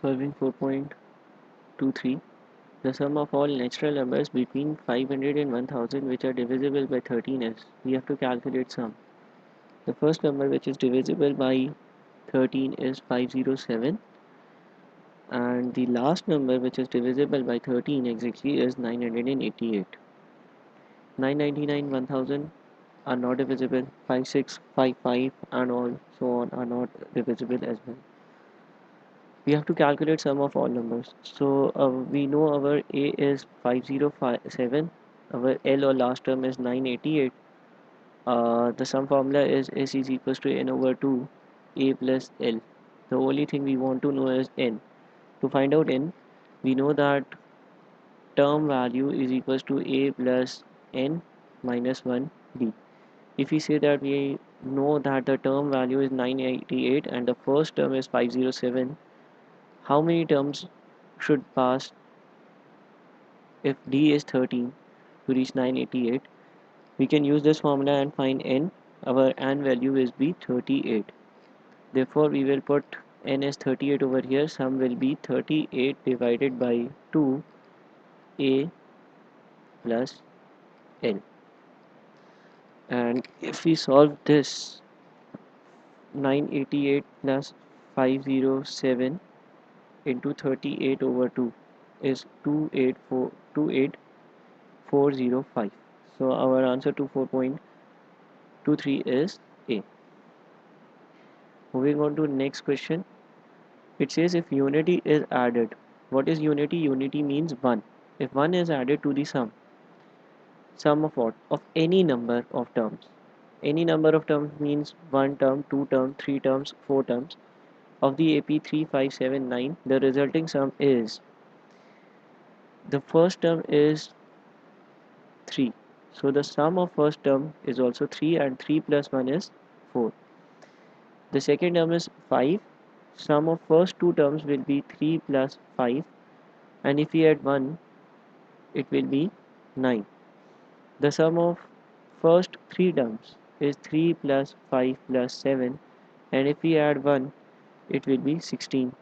Solving 4.23. The sum of all natural numbers between 500 and 1000 which are divisible by 13 is. We have to calculate sum. The first number which is divisible by 13 is 507, and the last number which is divisible by 13 exactly is 988. 999, 1000 are not divisible. 5655 and all so on are not divisible as well. We have to calculate sum of all numbers. So we know our a is 5057, our l or last term is 988. The sum formula is s is equals to n over 2 a plus l. The only thing we want to know is n. To find out n, we know that term value is equals to a plus n minus 1 d. If we say that we know that the term value is 988 and the first term is 507, how many terms should pass if d is 13 to reach 988? We can use this formula and find n. Our n value is be 38. Therefore, we will put n as 38 over here. Sum will be 38 divided by 2 a plus l. And if we solve this, 988 plus 507 into 38 over 2 is 28405. So our answer to 4.23 is A. Moving on to next question. It says if unity is added. What is unity? Unity means 1. If 1 is added to the sum of what? Of any number of terms. Any number of terms means 1 term, 2 term, 3 terms, 4 terms. Of the AP 3579, the resulting sum is, the first term is 3. So the sum of first term is also 3 and 3 plus 1 is 4. The second term is 5. Sum of first two terms will be 3 plus 5, and if we add 1 it will be 9. The sum of first three terms is 3 plus 5 plus 7, and if we add 1 it will be 16.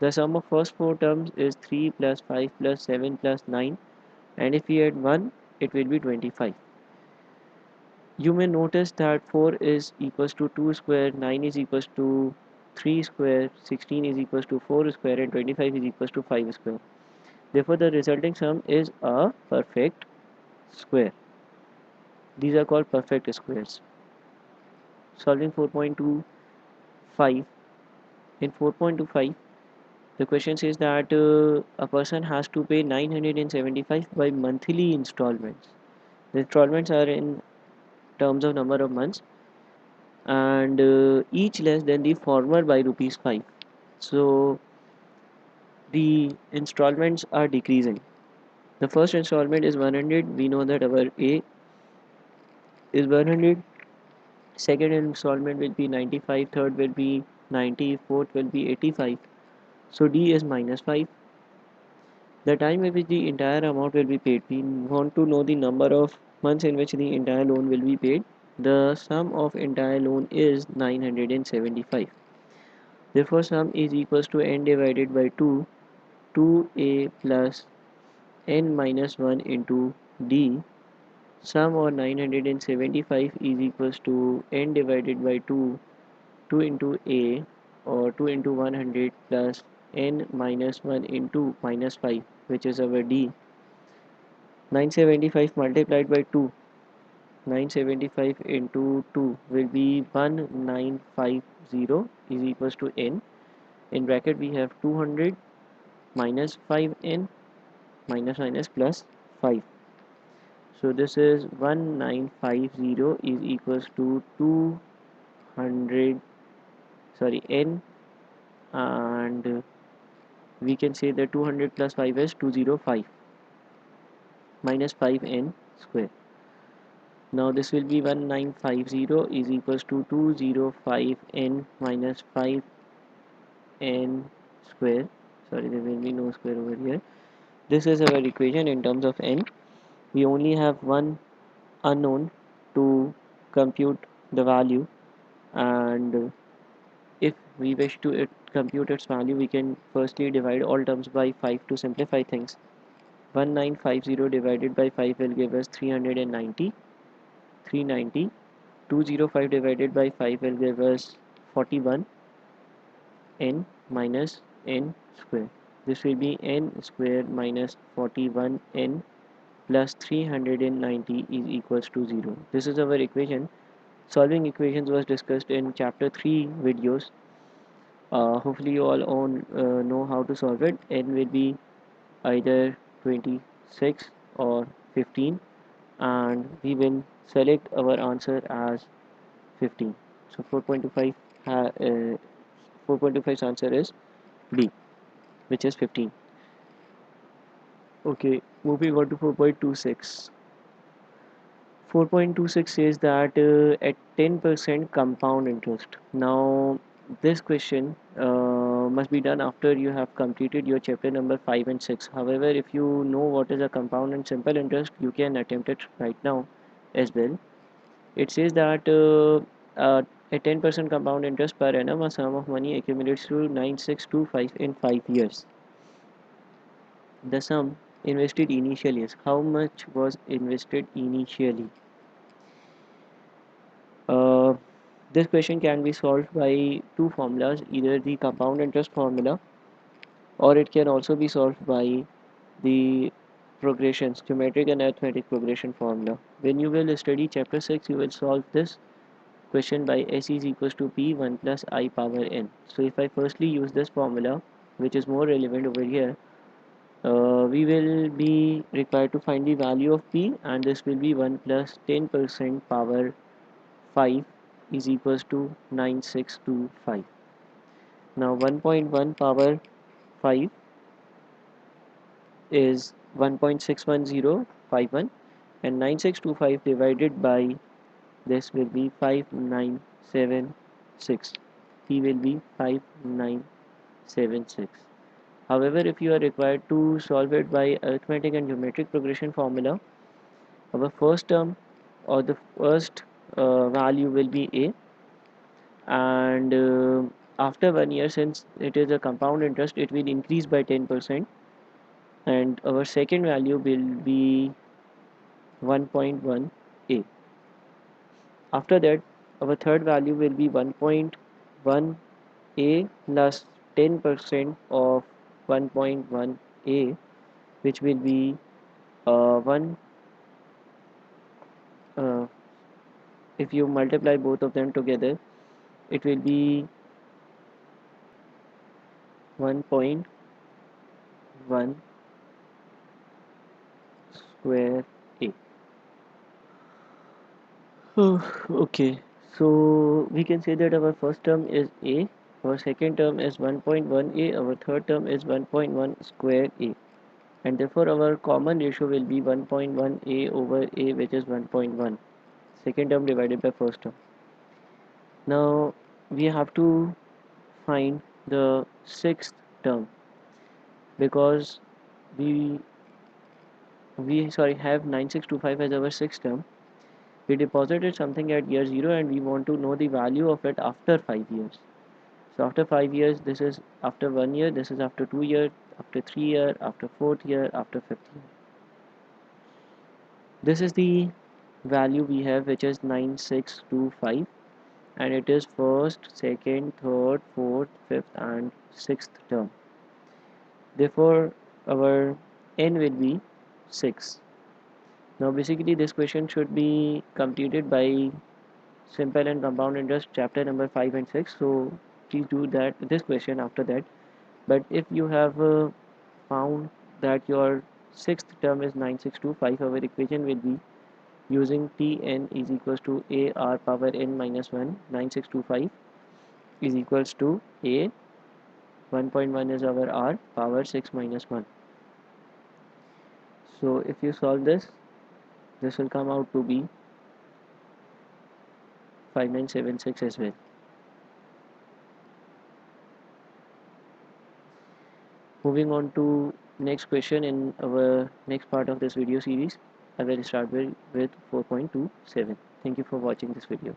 The sum of first four terms is 3 plus 5 plus 7 plus 9, and if we add 1 it will be 25. You may notice that 4 is equals to 2 square, 9 is equals to 3 square, 16 is equals to 4 square, and 25 is equals to 5 square. Therefore, the resulting sum is a perfect square. These are called perfect squares. Solving 4.25. In 4.25, the question says that a person has to pay 975 by monthly installments. The installments are in terms of number of months, and each less than the former by rupees 5. So the installments are decreasing. The first installment is 100. We know that our A is 100. Second installment will be 95. Third will be 90. Fourth will be 85. So D is minus 5. The time in which the entire amount will be paid. We want to know the number of months in which the entire loan will be paid. The sum of entire loan is 975. Therefore, sum is equals to n divided by 2, 2a plus n minus 1 into d. Sum of 975 is equals to n divided by 2, 2 into a, or 2 into 100 plus n minus 1 into minus 5, which is our d. 975 multiplied by 2. 975 into 2 will be 1950 is equals to n. In bracket we have 200 minus 5n minus minus plus 5. So this is 1950 is equals to 200, sorry, n, and we can say that 200 plus 5 is 205 minus 5n square. Now this will be 1950 is equals to 205n minus 5n square. Sorry, there will be no square over here. This is our equation in terms of n. We only have one unknown to compute the value, and if we wish to compute its value, we can firstly divide all terms by 5 to simplify things. 1950 divided by 5 will give us 390. 390. 205 divided by 5 will give us 41. N minus n square. This will be n square minus 41n plus 390 is equals to 0. This is our equation. Solving equations was discussed in chapter 3 videos. Hopefully you all know how to solve it. N will be either 26 or 15, and we will select our answer as 15. So 4.25's answer is B, which is 15. Okay, moving on to 4.26. 4.26 says that at 10% compound interest. Now, this question must be done after you have completed your chapter number 5 and 6. However, if you know what is a compound and simple interest, you can attempt it right now as well. It says that at 10% compound interest per annum, a sum of money accumulates to 9625 in 5 years. The sum invested initially is how much was invested initially. Uh, this question can be solved by two formulas, either the compound interest formula, or it can also be solved by the progressions, geometric and arithmetic progression formula. When you will study chapter 6, you will solve this question by S is equals to P 1 plus I power n. So if I firstly use this formula, which is more relevant over here, we will be required to find the value of P, and this will be 1 plus 10% power 5 is equals to 9625. Now 1.1 power 5 is 1.61051, and 9625 divided by this will be 5976. P will be 5976. However, if you are required to solve it by arithmetic and geometric progression formula, our first term or the first value will be A, and after 1 year, since it is a compound interest, it will increase by 10%, and our second value will be 1.1 A. After that, our third value will be 1.1 A plus 10% of 1.1 A, which will be 1. uh, if you multiply both of them together, it will be 1.1 square A. Okay, so we can say that our first term is A, our second term is 1.1 A, our third term is 1.1 square A, and therefore our common ratio will be 1.1 A over A, which is 1.1, second term divided by first term. Now we have to find the sixth term, because we have 9625 as our sixth term. We deposited something at year 0 and we want to know the value of it after 5 years. So after 5 years, this is after 1 year, this is after 2 years, after 3 year, after 4th year, after 5th year. This is the value we have, which is 9625, and it is first, second, third, fourth, fifth and sixth term. Therefore our n will be 6. Now basically this question should be completed by simple and compound interest chapter number 5 and 6, so please do this question after that. But if you have found that your sixth term is 9625, our equation will be using Tn is equals to a r power n minus 1. 9625 is equals to a, 1.1 is our r, power 6 minus 1. So if you solve this will come out to be 5976 as well. Moving on to next question in our next part of this video series, I will start with 4.27. Thank you for watching this video.